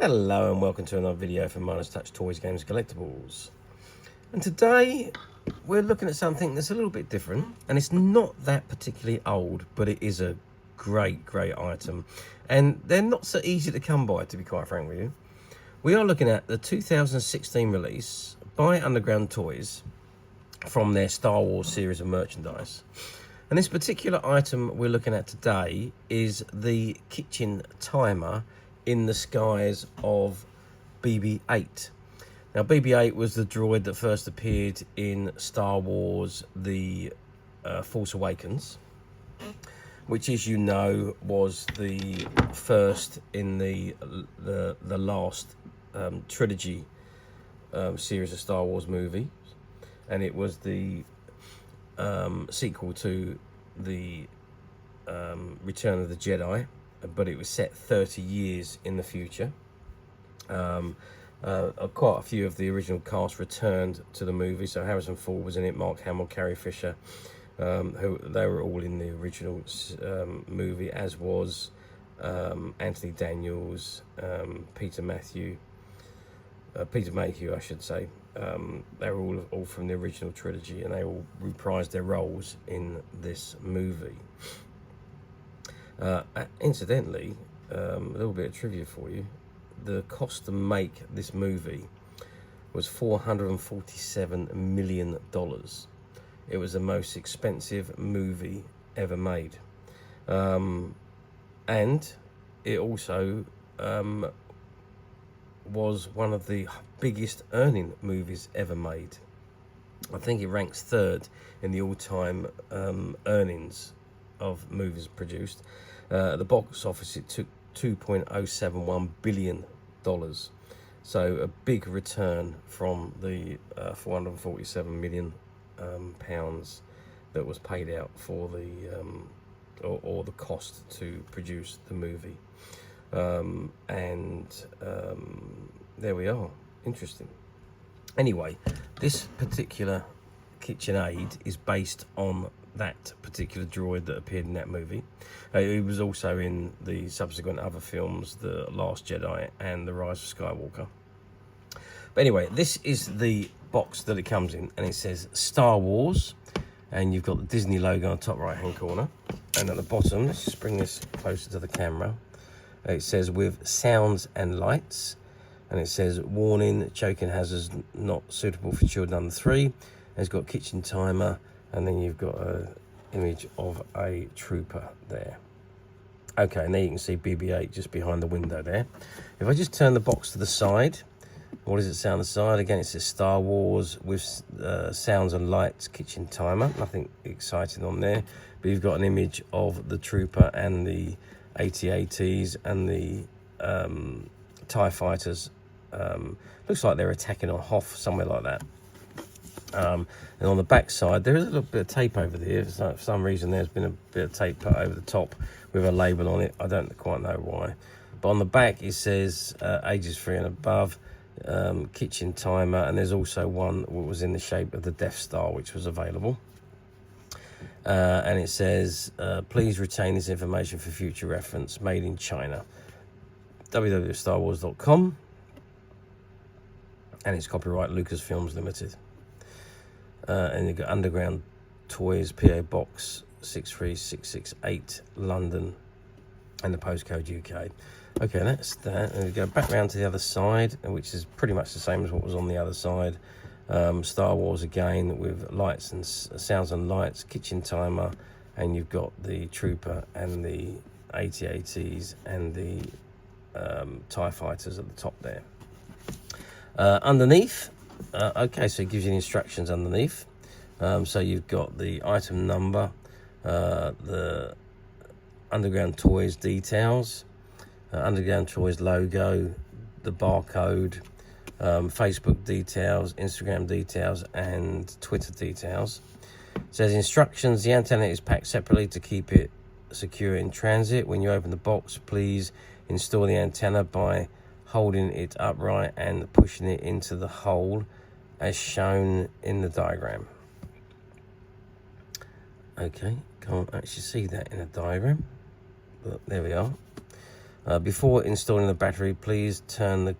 Hello and welcome to another video from Minus Touch Toys, Games, Collectibles. And today we're looking at something that's a little bit different, and it's not that particularly old, but it is a great item, and they're not so easy to come by, to be quite frank with you. We are looking at the 2016 release by Underground Toys from their Star Wars series of merchandise. And this particular item we're looking at today is the kitchen timer in the skies of BB-8. Now, BB-8 was the droid that first appeared in Star Wars The Force Awakens, which, as you know, was the first in the last trilogy series of Star Wars movies, and it was the sequel to the Return of the Jedi, but it was set 30 years in the future. Quite a few of the original cast returned to the movie, so Harrison Ford was in it, Mark Hamill, Carrie Fisher, who they were all in the original movie, as was Anthony Daniels, Peter Mayhew, I should say. They were all from the original trilogy, and they all reprised their roles in this movie. Incidentally, a little bit of trivia for you. The cost to make this movie was $447 million. It was the most expensive movie ever made. And it also was one of the biggest earning movies ever made. I think it ranks third in the all-time earnings of movies produced. At the box office, it took $2.071 billion. So a big return from the 447 million pounds that was paid out for the or the cost to produce the movie. There we are. Interesting. Anyway, this particular KitchenAid is based on that particular droid that appeared in that movie. It was also in the subsequent other films, The Last Jedi and The Rise of Skywalker. But anyway, this is the box that it comes in, and it says Star Wars, and you've got the Disney logo on the top right hand corner, and at the bottom, let's just bring this closer to the camera, it says with sounds and lights, and it says warning, choking hazards not suitable for children under 3. And it's got kitchen timer, and then you've got an image of a trooper there. Okay, and there you can see BB-8 just behind the window there. If I just turn the box to the side, what does it say on the side? Again, it says Star Wars with sounds and lights, kitchen timer. Nothing exciting on there, but you've got an image of the trooper and the AT-ATs and the TIE fighters. Looks like they're attacking on Hoth, somewhere like that. And on the back side, there is a little bit of tape over there. So for some reason, there's been a bit of tape put over the top with a label on it. I don't quite know why. But on the back, it says ages 3 and above, kitchen timer, and there's also one that was in the shape of the Death Star, which was available. And it says, please retain this information for future reference, made in China. www.starwars.com, and it's copyright Lucasfilms Limited. And you've got Underground Toys, PO Box 63668, London, and the postcode UK. Okay, that's that. And we go back round to the other side, which is pretty much the same as what was on the other side. Star Wars again, with lights and sounds and lights, kitchen timer, and you've got the trooper and the AT-ATs and the TIE fighters at the top there. Underneath, okay, so it gives you the instructions underneath. So you've got the item number, the Underground Toys details, Underground Toys logo, the barcode, Facebook details, Instagram details, and Twitter details. It says instructions: the antenna is packed separately to keep it secure in transit. When you open the box, please install the antenna by holding it upright and pushing it into the hole as shown in the diagram. Okay, can't actually see that in a diagram, but there we are. Before installing the battery, please turn the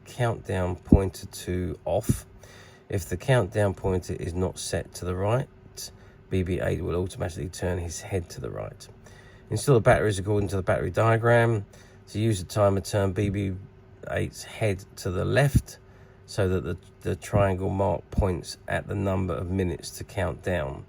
countdown pointer to off. If the countdown pointer is not set to the right, BB-8 will automatically turn his head to the right. Install the batteries according to the battery diagram. To use the timer, turn BB-8's head to the left so that the triangle mark points at the number of minutes to count down.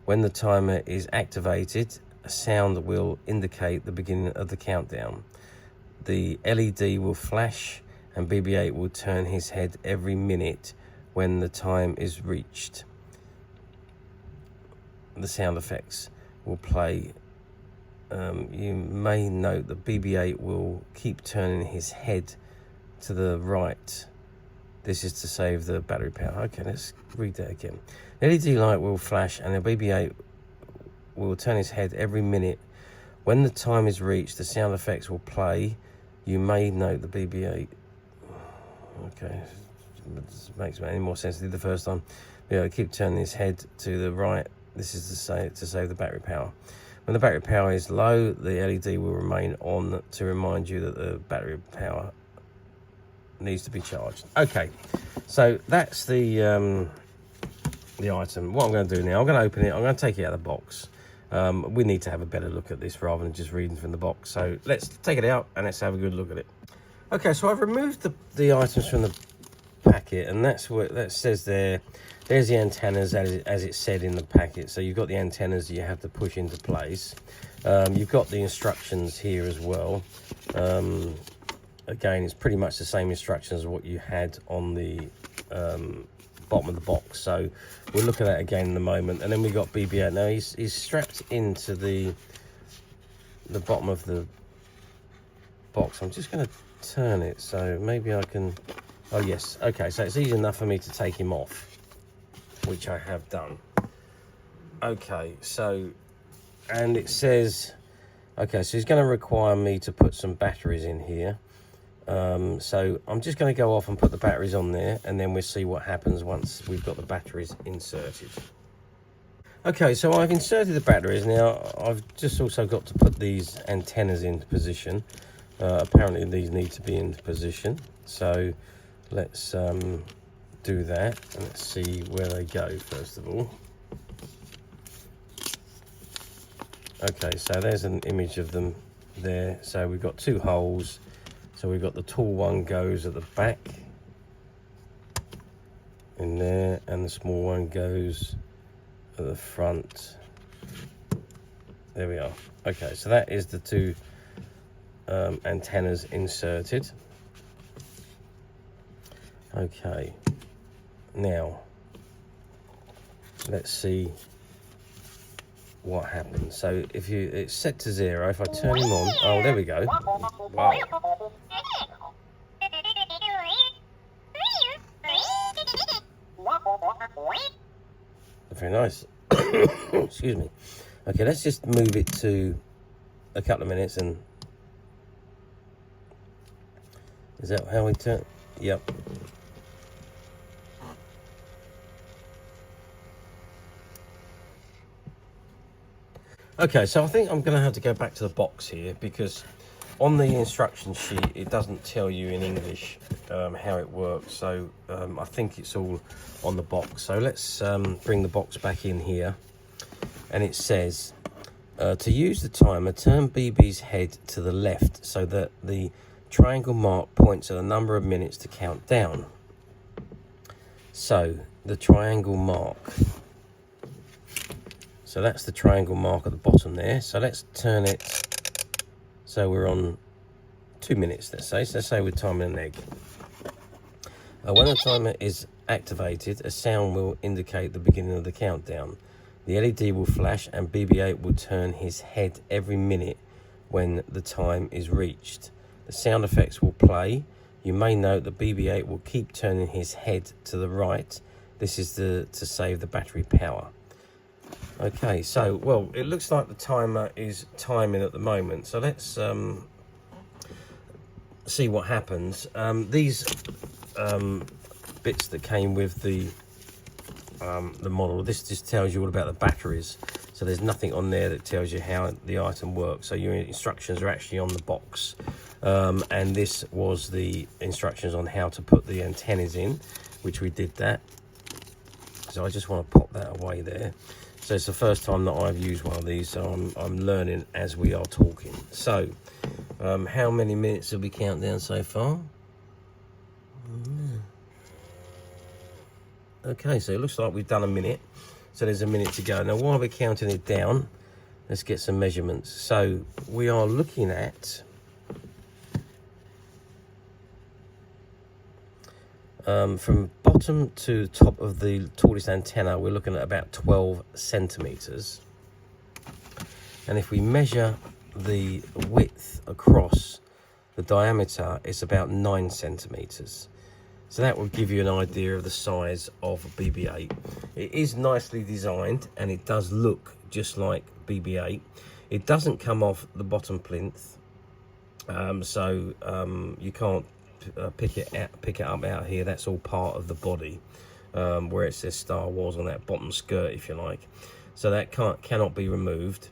When the timer is activated, a sound will indicate the beginning of the countdown. The LED will flash and BB-8 will turn his head every minute when the time is reached. The sound effects will play. You may note that BB-8 will keep turning his head to the right. This is to save the battery power. Okay, let's read that again. The LED light will flash and the BB-8 will turn his head every minute. When the time is reached, the sound effects will play. You may note the BB-8. Okay, this makes any more sense than the first time. Yeah, keep turning his head to the right. This is to save the battery power. When the battery power is low, the LED will remain on to remind you that the battery power needs to be charged. Okay, so that's the item. What I'm going to do now, I'm going to open it. I'm going to take it out of the box. We need to have a better look at this rather than just reading from the box. So let's take it out and let's have a good look at it. Okay, so I've removed the items from the packet, and that's what that says there. There's the antennas as it said in the packet. So you've got the antennas you have to push into place. You've got the instructions here as well. Again, it's pretty much the same instructions as what you had on the bottom of the box. So we'll look at that again in a moment. And then we've got BB-8. Now he's strapped into the bottom of the box. I'm just going to turn it so maybe I can. Oh yes, okay, so it's easy enough for me to take him off, which I have done. Okay, so, and it says, okay, so he's going to require me to put some batteries in here. So I'm just going to go off and put the batteries on there, and then we'll see what happens once we've got the batteries inserted. Okay, so I've inserted the batteries. Now I've just also got to put these antennas into position. Apparently these need to be in position, so let's do that, and let's see where they go first of all. Okay, so there's an image of them there. So we've got two holes. So we've got the tall one goes at the back in there, and the small one goes at the front. There we are. Okay, so that is the two antennas inserted. Okay, now let's see what happens. So if it's set to 0, if I turn him on, oh, there we go. Wow. Very nice. Excuse me. Okay, let's just move it to a couple of minutes. And is that how we turn? Yep. Okay, so I think I'm going to have to go back to the box here, because on the instruction sheet it doesn't tell you in English how it works. So I think it's all on the box. So let's bring the box back in here, and it says to use the timer, turn BB's head to the left so that the triangle mark points at the number of minutes to count down. So the triangle mark. So that's the triangle mark at the bottom there. So let's turn it so we're on 2 minutes, let's say. So let's say we're timing an egg. When the timer is activated, a sound will indicate the beginning of the countdown. The LED will flash and BB-8 will turn his head every minute when the time is reached. The sound effects will play. You may note that BB-8 will keep turning his head to the right. This is to save the battery power. Okay, so, well, it looks like the timer is timing at the moment. So let's see what happens. These bits that came with the the model. This just tells you all about the batteries. So there's nothing on there that tells you how the item works. So your instructions are actually on the box. And this was the instructions on how to put the antennas in, which we did that. So I just want to pop that away there. So it's the first time that I've used one of these, so I'm learning as we are talking. So how many minutes have we count down so far? Okay, so it looks like we've done a minute. So there's a minute to go. Now while we're counting it down, let's get some measurements. So we are looking at from bottom to top of the tallest antenna, we're looking at about 12 centimeters. And if we measure the width across the diameter, it's about 9 centimeters. So that will give you an idea of the size of a BB-8. It is nicely designed and it does look just like BB-8. It doesn't come off the bottom plinth, so you can't pick it up out here. That's all part of the body, where it says Star Wars on that bottom skirt, if you like. So that cannot be removed,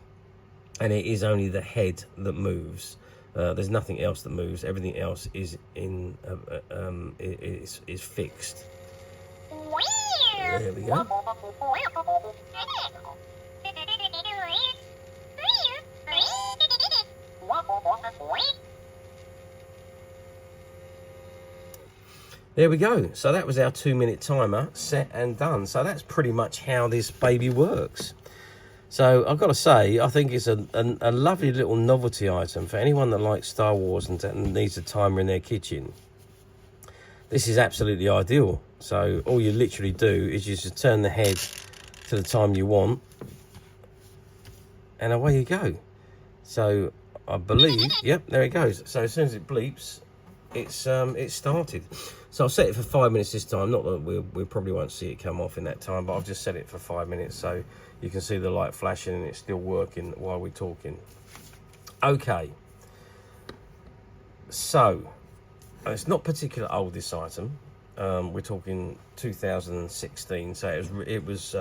and it is only the head that moves. There's nothing else that moves. Everything else is in is fixed. There we go. There we go. So that was our 2-minute timer set and done. So that's pretty much how this baby works. So I've got to say, I think it's a lovely little novelty item for anyone that likes Star Wars and needs a timer in their kitchen. This is absolutely ideal. So all you literally do is you just turn the head to the time you want, and away you go. So I believe, yep, there it goes. So as soon as it bleeps, it's started. So I'll set it for 5 minutes this time. Not that we probably won't see it come off in that time, but I've just set it for 5 minutes so you can see the light flashing and it's still working while we're talking. Okay. So it's not particularly old, this item. We're talking 2016. So it was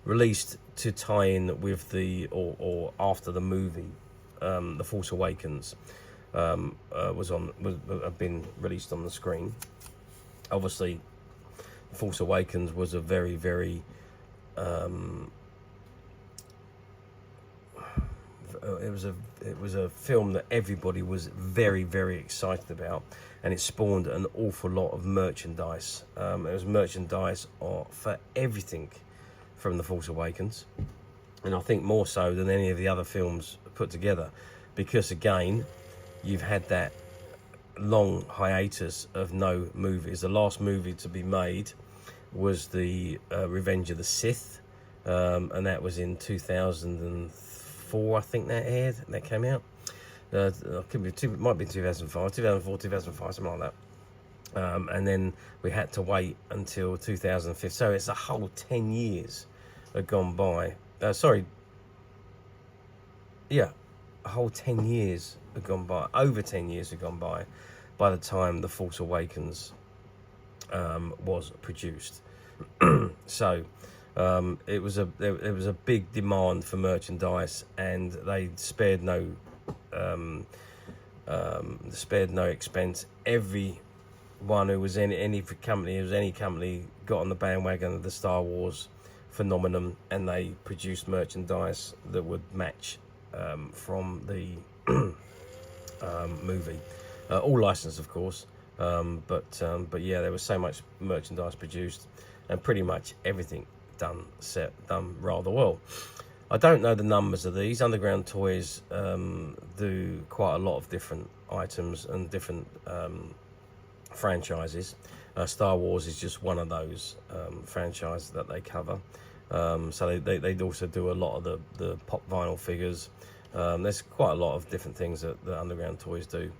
released to tie in with the or after the movie, The Force Awakens. Have been released on the screen. Obviously, The Force Awakens was a very, very it was a film that everybody was very, very excited about, and it spawned an awful lot of merchandise. It was merchandise for everything from The Force Awakens, and I think more so than any of the other films put together, because again, you've had that long hiatus of no movies. The last movie to be made was the Revenge of the Sith, and that was in 2004, I think that came out. Could be it might be 2005, 2005, something like that. And then we had to wait until 2005. So it's a whole 10 years had gone by. A whole 10 years had gone by. Over 10 years had gone by the time The Force Awakens was produced. So it was a big demand for merchandise, and they spared no expense. Everyone who was in any company got on the bandwagon of the Star Wars phenomenon, and they produced merchandise that would match from the movie, all licensed, of course. But yeah, there was so much merchandise produced, and pretty much everything done rather well. I don't know the numbers of these. Underground Toys do quite a lot of different items and different franchises. Star Wars is just one of those franchises that they cover. So they also do a lot of the pop vinyl figures. There's quite a lot of different things that Underground Toys do.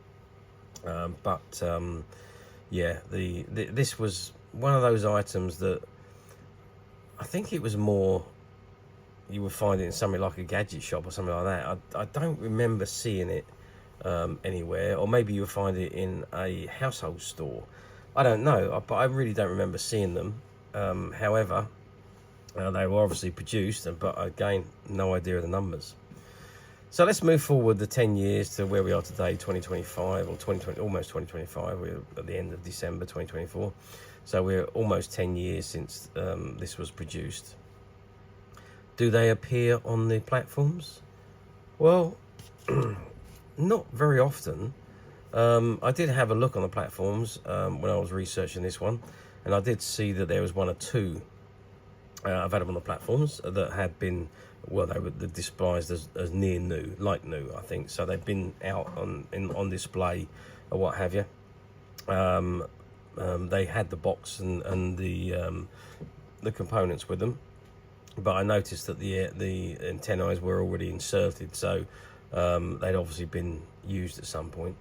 Yeah, this was one of those items that I think it was more, you would find it in something like a gadget shop or something like that. I don't remember seeing it anywhere, or maybe you'll find it in a household store. I don't know, but I really don't remember seeing them. However, They were obviously produced, but again, no idea of the numbers. So let's move forward the 10 years to where we are today, 2025, or 2020, almost 2025. We're at the end of December 2024. So we're almost 10 years since this was produced. Do they appear on the platforms? Well, not very often. I did have a look on the platforms when I was researching this one, and I did see that there was one or two available on the platforms that had been, well, they were despised as near new, like new, I think. So they've been out on display or what have you. They had the box and the components with them, but I noticed that the antennae were already inserted, so they'd obviously been used at some point.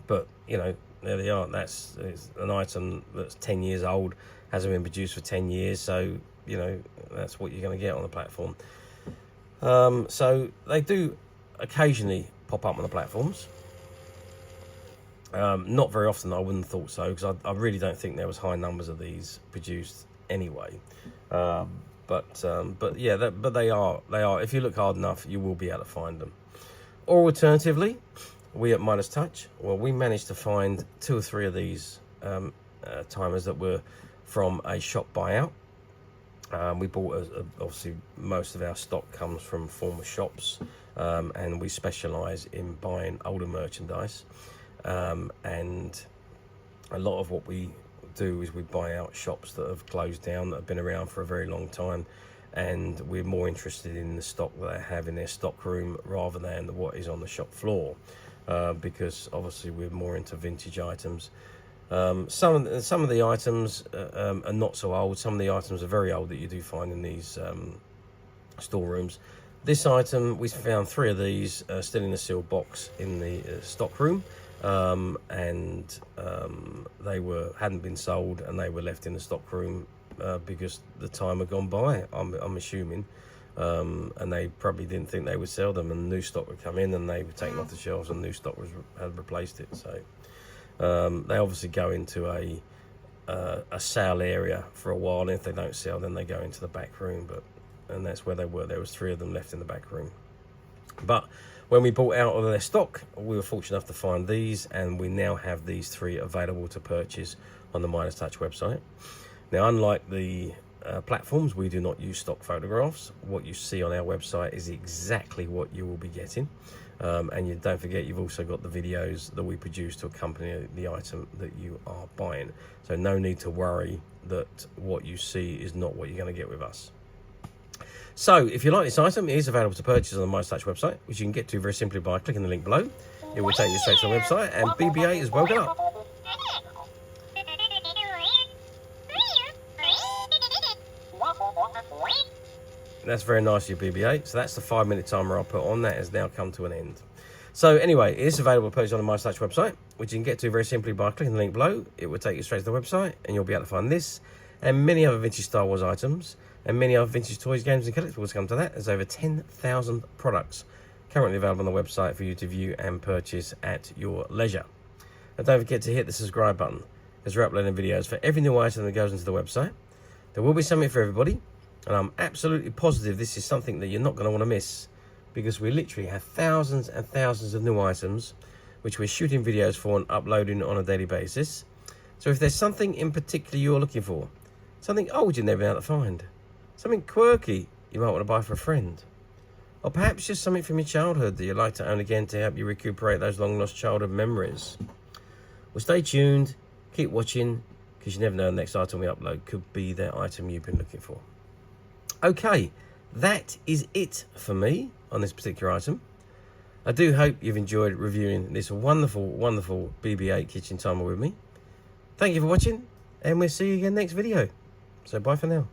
But you know, there they are. It's an item that's 10 years old, hasn't been produced for 10 years, so you know that's what you're going to get on the platform. So they do occasionally pop up on the platforms. Not very often. I wouldn't have thought so, because I really don't think there was high numbers of these produced anyway. But yeah, but they are. If you look hard enough, you will be able to find them. Or alternatively, we at Midas Touch, well, we managed to find 2 or 3 of these timers that were from a shop buyout. We bought, obviously, most of our stock comes from former shops, and we specialise in buying older merchandise. And a lot of what we do is we buy out shops that have closed down, that have been around for a very long time, and we're more interested in the stock that they have in their stock room rather than what is on the shop floor, because obviously we're more into vintage items. Some of the items are not so old. Some of the items are very old that you do find in these storerooms. This item, we found 3 of these still in a sealed box in the stock room, and they hadn't been sold, and they were left in the stock room because the time had gone by, I'm assuming, and they probably didn't think they would sell them, and new stock would come in, and they were taken off the shelves, and new stock had replaced it. So they obviously go into a sale area for a while, and if they don't sell, then they go into the back room. And that's where they were. There was 3 of them left in the back room. But when we bought out of their stock, we were fortunate enough to find these, and we now have these 3 available to purchase on the Midas Touch website. Now, unlike the platforms, we do not use stock photographs. What you see on our website is exactly what you will be getting. And you don't forget, you've also got the videos that we produce to accompany the item that you are buying. So no need to worry that what you see is not what you're going to get with us. So if you like this item, it is available to purchase on the Midas Touch website, which you can get to very simply by clicking the link below. It will take you straight to the website, and BB-8 has woken up. That's very nice of you, BB-8. So that's the 5-minute timer I'll put on. That has now come to an end. So anyway, it is available to purchase on the Midas Touch website, which you can get to very simply by clicking the link below. It will take you straight to the website, and you'll be able to find this and many other vintage Star Wars items, and many other vintage toys, games and collectibles. Come to that, there's over 10,000 products currently available on the website for you to view and purchase at your leisure. And don't forget to hit the subscribe button, as we're uploading videos for every new item that goes into the website. There will be something for everybody, and I'm absolutely positive this is something that you're not going to want to miss, because we literally have thousands and thousands of new items which we're shooting videos for and uploading on a daily basis. So if there's something in particular you're looking for, something old you've never been able to find, something quirky you might want to buy for a friend, or perhaps just something from your childhood that you'd like to own again to help you recuperate those long lost childhood memories, well, stay tuned, keep watching, because you never know, the next item we upload could be that item you've been looking for. Okay, that is it for me on this particular item. I do hope you've enjoyed reviewing this wonderful, wonderful BB-8 kitchen timer with me. Thank you for watching, and we'll see you again next video. So bye for now.